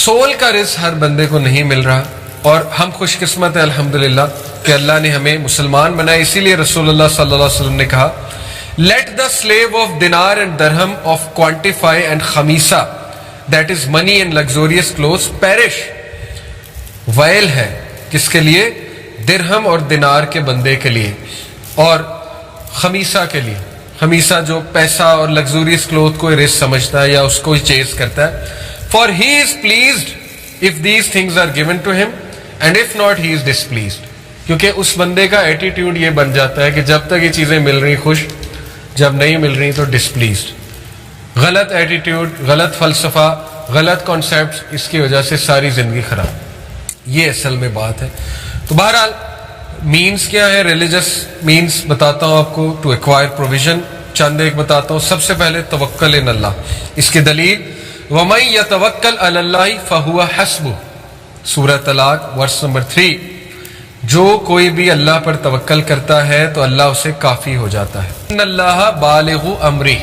Civil کا رزق ہر بندے کو نہیں مل رہا، اور ہم خوش قسمت ہیں الحمدللہ کہ اللہ نے ہمیں مسلمان بنایا. اسی لیے رسول اللہ صلی اللہ علیہ وسلم نے کہا let the slave of dinar and dirham of quantify and khamisa, that is money and luxurious clothes, perish. ویل ہے کس کے لیے؟ درہم اور دینار کے بندے کے لیے، اور خمیسہ کے لیے. خمیسہ جو پیسہ اور لگزوریس کلوتھ کو رزق سمجھتا ہے یا اس کو چیز کرتا ہے. for he is pleased if these things are given to him and if not he is displeased. کیونکہ اس بندے کا ایٹیٹیوڈ یہ بن جاتا ہے کہ جب تک یہ چیزیں مل رہی خوش، جب نہیں مل رہی تو ڈسپلیزڈ. غلط ایٹیٹیوڈ، غلط فلسفہ، غلط کانسیپٹس، اس کی وجہ سے ساری زندگی خراب. یہ اصل میں بات ہے. تو بہرحال مینز کیا ہے؟ ریلیجس مینز بتاتا ہوں آپ کو ٹو ایکوائر پروویژن. چند ایک بتاتا ہوں. سب سے پہلے توکل ان اللہ. اس کی دلیل وَمَن يَتَوَكَّلْ عَلَى اللَّهِ فَهُوَ حَسْبُهُ، سورہ طلاق ورس نمبر 3. جو کوئی بھی اللہ پر توکل کرتا ہے تو اللہ اسے کافی ہو جاتا ہے. ان اللہ بالغ امرہ،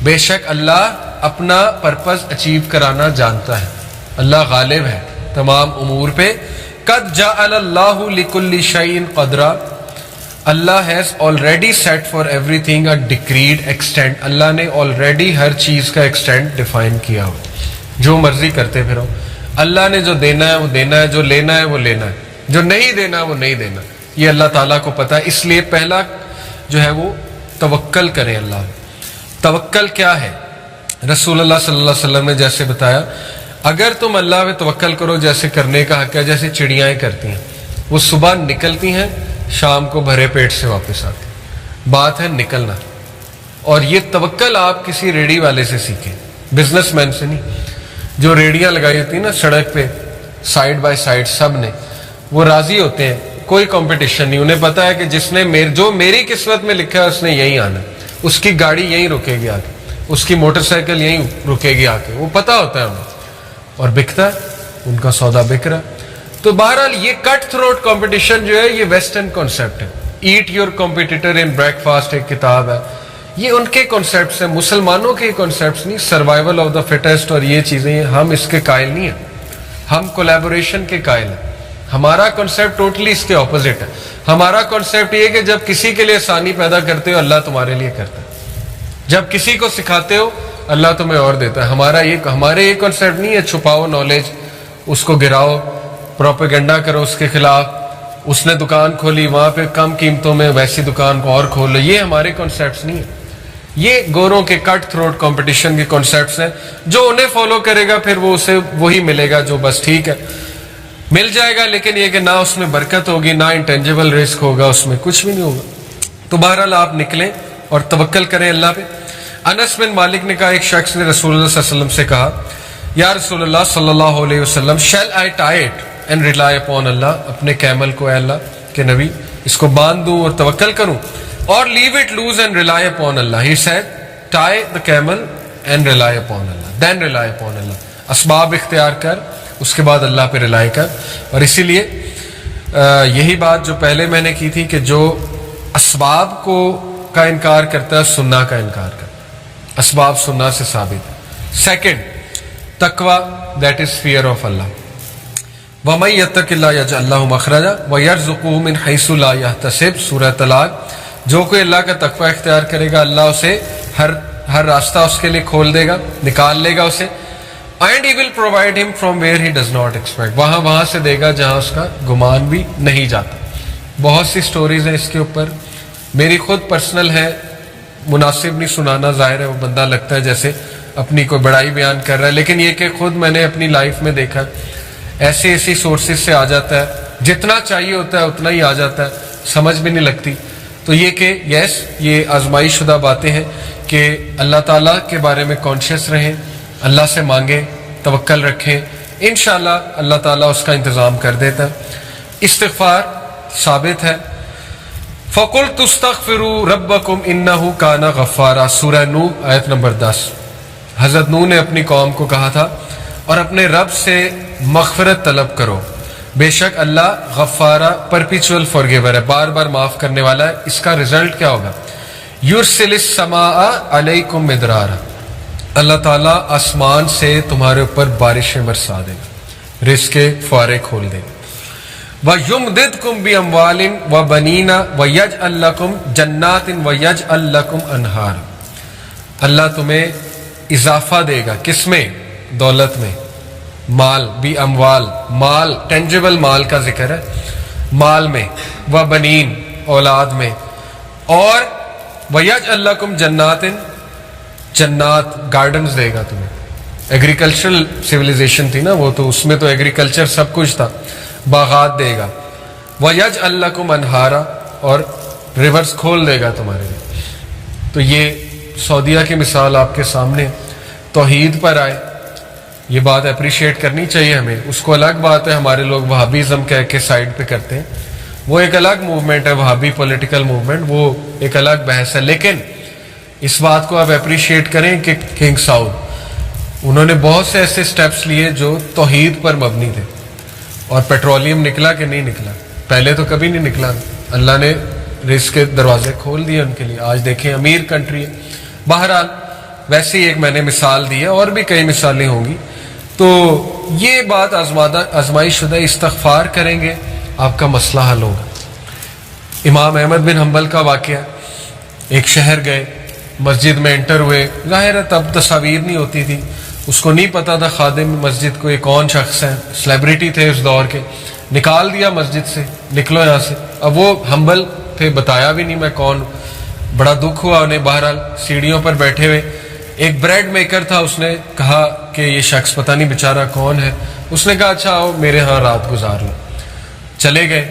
بے شک اللہ اپنا پرپز اچیو کرانا جانتا ہے. اللہ غالب ہے تمام امور پہ. قد جعل اللہ لکل شیء قدرا، Allah has already set for every thing a decreed extent. Allah نے آلریڈی ہر چیز کا ایکسٹینٹ ڈیفائن کیا ہو. جو مرضی کرتے پھرو، اللہ نے جو دینا ہے وہ دینا ہے، جو لینا ہے وہ لینا ہے، جو نہیں دینا وہ نہیں دینا. یہ اللہ تعالیٰ کو پتہ ہے. اس لیے پہلا جو ہے وہ توکل کریں اللہ. توکل کیا ہے؟ رسول اللہ صلی اللہ علیہ وسلم نے جیسے بتایا، اگر تم اللہ پہ توکل کرو جیسے کرنے کا حق ہے، جیسے چڑیاں کرتی ہیں. وہ صبح نکلتی ہیں، شام کو بھرے پیٹ سے واپس آتی. بات ہے نکلنا. اور یہ توکل آپ کسی ریڑھی والے سے سیکھیں، بزنس مین سے نہیں. جو ریڑیاں لگائی ہوتی ہیں نا سڑک پہ سائڈ بائی سائڈ، سب نے وہ راضی ہوتے ہیں، کوئی کمپٹیشن نہیں. انہیں پتا ہے کہ جس نے جو میری قسمت میں لکھا ہے اس نے یہیں آنا. اس کی گاڑی یہیں رکے گی آ کے، اس کی موٹر سائیکل یہیں رکے گی آ کے. وہ پتا ہوتا ہے انہیں، اور بکتا ہے، ان کا سودا بک رہا. تو بہرحال یہ کٹ تھروٹ کمپٹیشن جو ہے یہ ویسٹرن کانسیپٹ ہے. Eat your competitor in breakfast ایک کتاب ہے. یہ ان کے کانسیپٹس ہیں، مسلمانوں کے کانسیپٹس نہیں. سروائیول آف دا فٹسٹ اور یہ چیزیں ہم اس کے قائل نہیں ہیں. ہم کولیبوریشن کے قائل ہیں. ہمارا کانسیپٹ ٹوٹلی اس کے اپوزٹ ہے. ہمارا کانسیپٹ یہ کہ جب کسی کے لیے آسانی پیدا کرتے ہو اللہ تمہارے لیے کرتا ہے. جب کسی کو سکھاتے ہو اللہ تمہیں اور دیتا ہے. ہمارے یہ کانسیپٹ نہیں ہے چھپاؤ نالج، اس کو گراؤ، پروپیگنڈا کرو اس کے خلاف. اس نے دکان کھولی وہاں پہ کم قیمتوں میں ویسی دکان کو اور کھول لو. یہ ہمارے کانسیپٹس نہیں ہیں. یہ گوروں کے کٹ تھروٹ کمپٹیشن کے کانسیپٹس ہیں. جو انہیں فالو کرے گا پھر وہ اسے وہی ملے گا جو بس ٹھیک ہے مل جائے گا، لیکن یہ کہ نہ اس میں برکت ہوگی، نہ انٹینجیبل رزق ہوگا، اس میں کچھ بھی نہیں ہوگا. تو بہرحال آپ نکلیں اور توکل کریں اللہ پہ. انس بن مالک نے کہا ایک شخص نے رسول اللہ صلی اللہ علیہ وسلم سے کہا یا رسول اللہ صلی اللہ علیہ وسلم shall I tie it and rely upon Allah، اپنے کیمل کو اے اللہ کہ نبی اس کو باندھ دوں اور توکل کروں، اور leave it loose and rely upon Allah. He said tie the camel and rely upon Allah, then rely upon Allah. اسباب اختیار کر، اس کے بعد اللہ پہ رلائی کر. اور اسی لیے یہی بات جو پہلے میں نے کی تھی کہ جو اسباب کو کا انکار کرتا ہے سننا کا انکار کرتا ہے. اسباب سننا سے ثابت ہے. سیکنڈ تقوی، دیٹ از فیئر آف اللہ. وَمَن يَتَّقِ اللَّهَ يَجْعَل لَّهُ مَخْرَجًا وَيَرْزُقْهُ مِنْ حَيْثُ لَا يَحْتَسِبُ، سورہ طلاق. جو کوئی اللہ کا تقوی اختیار کرے گا اللہ اسے ہر راستہ اس کے لیے کھول دے گا، نکال لے گا اسے. اینڈ ہی ول پرووائڈ ہم from where he does not expect, وہاں سے دے گا جہاں اس کا گمان بھی نہیں جاتا. بہت سی سٹوریز ہیں اس کے اوپر. میری خود پرسنل ہے، مناسب نہیں سنانا، ظاہر ہے وہ بندہ لگتا ہے جیسے اپنی کوئی بڑائی بیان کر رہا ہے، لیکن یہ کہ خود میں نے اپنی لائف میں دیکھا ایسی سورسز سے آ جاتا ہے، جتنا چاہیے ہوتا ہے اتنا ہی آ جاتا ہے، سمجھ بھی نہیں لگتی. تو یہ کہ یس یہ آزمائش شدہ باتیں ہیں کہ اللہ تعالیٰ کے بارے میں کانشیس رہیں، اللہ سے مانگیں، توکل رکھیں، انشاءاللہ اللہ تعالیٰ اس کا انتظام کر دیتا ہے. استغفار ثابت ہے. فَقُلْتُ اسْتَغْفِرُوا رَبَّكُمْ إِنَّهُ كَانَ غَفَّارًا، سورہ نوح آیت نمبر 10. حضرت نوح نے اپنی قوم کو کہا تھا اور اپنے رب سے مغفرت طلب کرو، بے شک اللہ غفارہ پرپیچول فارگیور ہے، بار بار معاف کرنے والا ہے. اس کا رزلٹ کیا ہوگا؟ یرسل السماء علیکم مدرارا، اللہ تعالیٰ آسمان سے تمہارے اوپر بارشیں برسا دے گا. رزق کے فوارے کھول دے. وَيُمْدِدْكُمْ بِأَمْوَالٍ وَبَنِينَ وَيَجْعَلْ لَكُمْ جَنَّاتٍ وَيَجْعَلْ لَكُمْ أَنْهَارٍ. اللہ تمہیں اضافہ دے گا. کس میں؟ دولت میں. مال بھی اموال، مال ٹینجیبل مال کا ذکر ہے، مال میں. وَبَنِينَ اولاد میں. اور وَيَجْعَلْ لَكُمْ جَنَّاتٍ جنات گارڈنز دے گا تمہیں. ایگریکلچرل سویلائزیشن تھی نا وہ، تو اس میں تو ایگریکلچر سب کچھ تھا. باغات دے گا. وَيَجْعَلْ لَكُمْ أَنْهَارًا اور ریورز کھول دے گا تمہارے لیے. تو یہ سعودیہ کی مثال آپ کے سامنے. توحید پر آئے، یہ بات اپریشیٹ کرنی چاہیے ہمیں. اس کو الگ بات ہے ہمارے لوگ وہابیزم کہہ کے سائڈ پہ کرتے ہیں، وہ ایک الگ موومنٹ ہے، وہابی پولیٹیکل موومنٹ، وہ ایک الگ بحث ہے. لیکن اس بات کو آپ اپریشیٹ کریں کہ کنگ سعود انہوں نے بہت سے ایسے سٹیپس لیے جو توحید پر مبنی تھے. اور پیٹرولیم نکلا کہ نہیں نکلا؟ پہلے تو کبھی نہیں نکلا. اللہ نے رزق کے دروازے کھول دیے ان کے لیے. آج دیکھیں امیر کنٹری ہے. بہرحال ویسے ہی ایک میں نے مثال دی ہے، اور بھی کئی مثالیں ہوں گی. تو یہ بات آزمائش شدہ. استغفار کریں گے آپ کا مسئلہ حل ہوگا. امام احمد بن حنبل کا واقعہ، ایک شہر گئے، مسجد میں انٹر ہوئے. ظاہر ہے تب تصاویر نہیں ہوتی تھی، اس کو نہیں پتا تھا خادم مسجد کو یہ کون شخص ہے، سیلیبریٹی تھے اس دور کے. نکال دیا مسجد سے، نکلو یہاں سے. اب وہ ہمبل تھے، بتایا بھی نہیں میں کون. بڑا دکھ ہوا انہیں. بہرحال سیڑھیوں پر بیٹھے ہوئے ایک بریڈ میکر تھا، اس نے کہا کہ یہ شخص پتہ نہیں بیچارہ کون ہے. اس نے کہا اچھا آؤ میرے ہاں رات گزار لو. چلے گئے،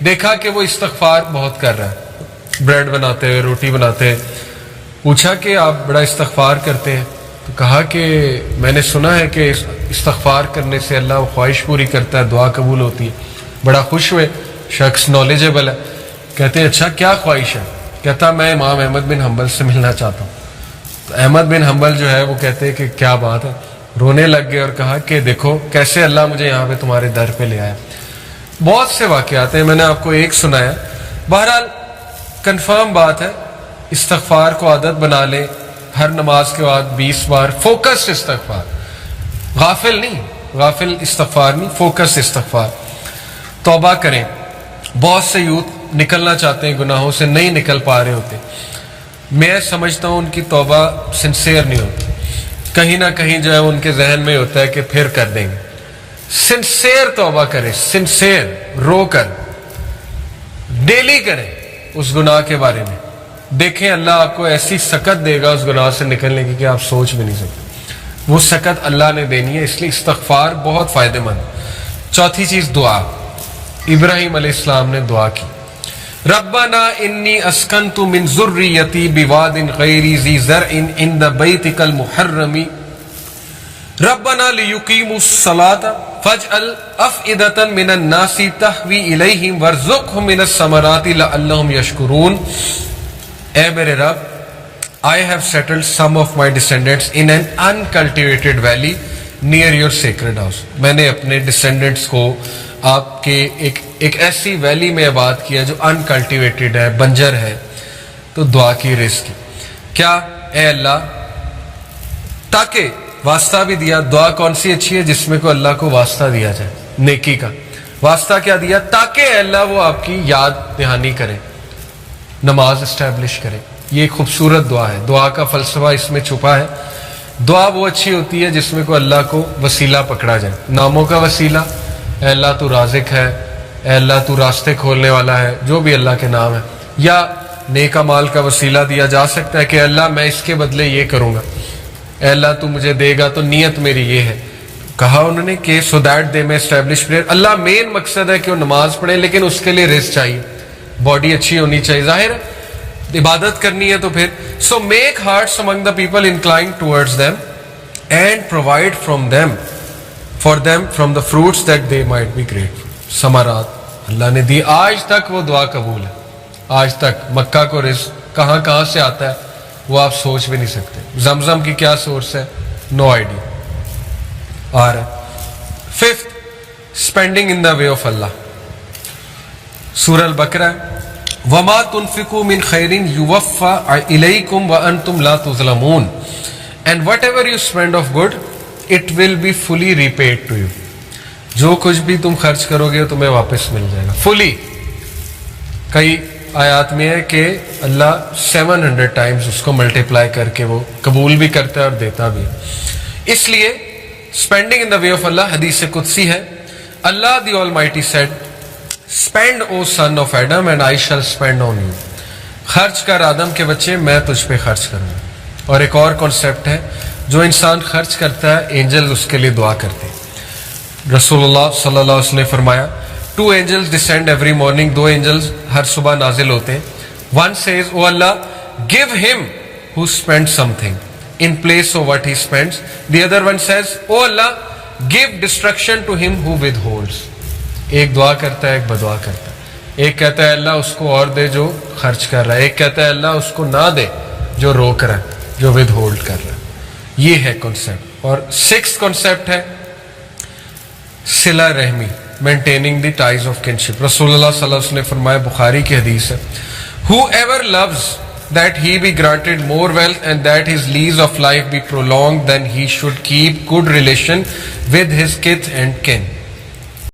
دیکھا کہ وہ استغفار بہت کر رہا ہے، بریڈ بناتے ہوئے، روٹی بناتے ہوئے. پوچھا کہ آپ بڑا استغفار کرتے ہیں؟ تو کہا کہ میں نے سنا ہے کہ استغفار کرنے سے اللہ وہ خواہش پوری کرتا ہے، دعا قبول ہوتی ہے. بڑا خوش ہوئے. شخص نالجبل ہے. کہتے ہیں اچھا کیا خواہش ہے؟ کہتا میں امام احمد بن حنبل سے ملنا چاہتا ہوں. تو احمد بن حنبل جو ہے وہ کہتے ہیں کہ کیا بات ہے. رونے لگ گئے اور کہا کہ دیکھو کیسے اللہ مجھے یہاں پہ تمہارے در پہ لے آیا. بہت سے واقعات ہیں، میں نے آپ کو ایک سنایا. بہرحال کنفرم بات ہے، استغفار کو عادت بنا لیں. ہر نماز کے بعد 20 بار فوکس استغفار، غافل نہیں، غافل استغفار نہیں، فوکس استغفار. توبہ کریں. بہت سے یوتھ نکلنا چاہتے ہیں گناہوں سے، نہیں نکل پا رہے ہوتے. میں سمجھتا ہوں ان کی توبہ سنسیئر نہیں ہوتی. کہیں نہ کہیں جو ہے ان کے ذہن میں ہوتا ہے کہ پھر کر دیں گے. سنسیئر توبہ کریں، سنسیئر، رو کر ڈیلی کریں اس گناہ کے بارے میں. دیکھیں اللہ آپ کو ایسی سکت دے گا اس گناہ سے نکلنے کی کہ آپ سوچ بھی نہیں سکتے. وہ سکت اللہ نے دینی ہے. اس لیے استغفار بہت فائدہ مند. چوتھی چیز دعا. ابراہیم علیہ السلام نے دعا کی، ربنا انی اسکنت من ذریتی بواد غیر ذی زرع عند بیتک المحرم ربنا لیقیموا الصلاۃ فاجعل افئدۃ من الناس تہوی الیہم وارزقہم من الثمرات لعلہم یشکرون. اے میرے رب، I have settled some of my descendants in an uncultivated valley near your sacred house. میں نے اپنے ڈسینڈنٹس کو آپ کے ایک ایسی ویلی میں آباد کیا جو انکلٹیویٹڈ ہے، بنجر ہے. تو دعا کی رزق کی. کیا؟ اے اللہ، تاکہ واسطہ بھی دیا. دعا کون سی اچھی ہے؟ جس میں کو اللہ کو واسطہ دیا جائے نیکی کا. واسطہ کیا دیا؟ تاکہ اے اللہ وہ آپ کی یاد دہانی کرے، نماز اسٹیبلش کرے. یہ ایک خوبصورت دعا ہے. دعا کا فلسفہ اس میں چھپا ہے. دعا وہ اچھی ہوتی ہے جس میں کو اللہ کو وسیلہ پکڑا جائے. ناموں کا وسیلہ، اے اللہ تو رازق ہے، اے اللہ تو راستے کھولنے والا ہے، جو بھی اللہ کے نام ہے. یا نیک مال کا وسیلہ دیا جا سکتا ہے کہ اللہ میں اس کے بدلے یہ کروں گا، اے اللہ تو مجھے دے گا تو نیت میری یہ ہے. کہا انہوں نے کہ سو دیٹ دے میں اسٹیبلش پریئر. اللہ مین مقصد ہے کہ وہ نماز پڑھیں، لیکن اس کے لیے رزق چاہیے، باڈی اچھی ہونی چاہیے. ظاہر ہے عبادت کرنی ہے تو پھر so make hearts among the people incline towards them and provide for them from the fruits that they might be great. ثمرات اللہ نے دی. آج تک وہ دعا قبول ہے. آج تک مکہ کو رزق کہاں کہاں سے آتا ہے وہ آپ سوچ بھی نہیں سکتے. زمزم کی کیا سورس ہے؟ No idea. آ رہا ہے. Fifth, spending in the way of Allah. سورہ البقرہ، وَمَا تُنْفِقُوا مِنْ خَيْرٍ يُوَفَّى إِلَيْكُمْ وَأَنْتُمْ لَا تُظْلَمُونَ. And whatever you spend of good, it will be fully repaid to you. جو کچھ بھی تم خرچ کرو گے تمہیں واپس مل جائے گا فلی. کئی آیات میں ہے کہ اللہ 700 ٹائمز اس کو ملٹیپلائی کر کے وہ قبول بھی کرتا ہے اور دیتا بھی. اس لیے spending in the way of اللہ حدیث قدسی ہے. Allah the all mighty said spend O son of Adam and I shall spend on you. خرچ کر آدم کے بچے میں تجھ پہ خرچ کروں گا. اور ایک اور کانسیپٹ ہے جو انسان خرچ کرتا ہے اینجل اس کے لیے دعا کرتے ہیں. رسول اللہ صلی اللہ علیہ وسلم نے فرمایا 2 angels descend every morning. 2 angels ہر صبح نازل ہوتے ہیں. One says, oh Allah, give him who spends something in place of what he spends. The other one says, oh Allah, give destruction to him who withholds. ایک دعا کرتا ہے ایک بدعا کرتا ہے. ایک کہتا ہے اللہ اس کو اور دے جو خرچ کر رہا ہے. ایک کہتا ہے اللہ اس کو نہ دے جو روک رہا ہے, جو ود ہولڈ کر رہا ہے. یہ ہے کنسیپٹ. اور 6th کنسیپٹ ہے صلہ رحمی, maintaining the ties of kinship. رسول اللہ صلی اللہ علیہ وسلم نے فرمایا, بخاری کی حدیث ہے, whoever loves that he be granted more wealth and that his lease of life be prolonged, then he should keep good relation with his kith and kin.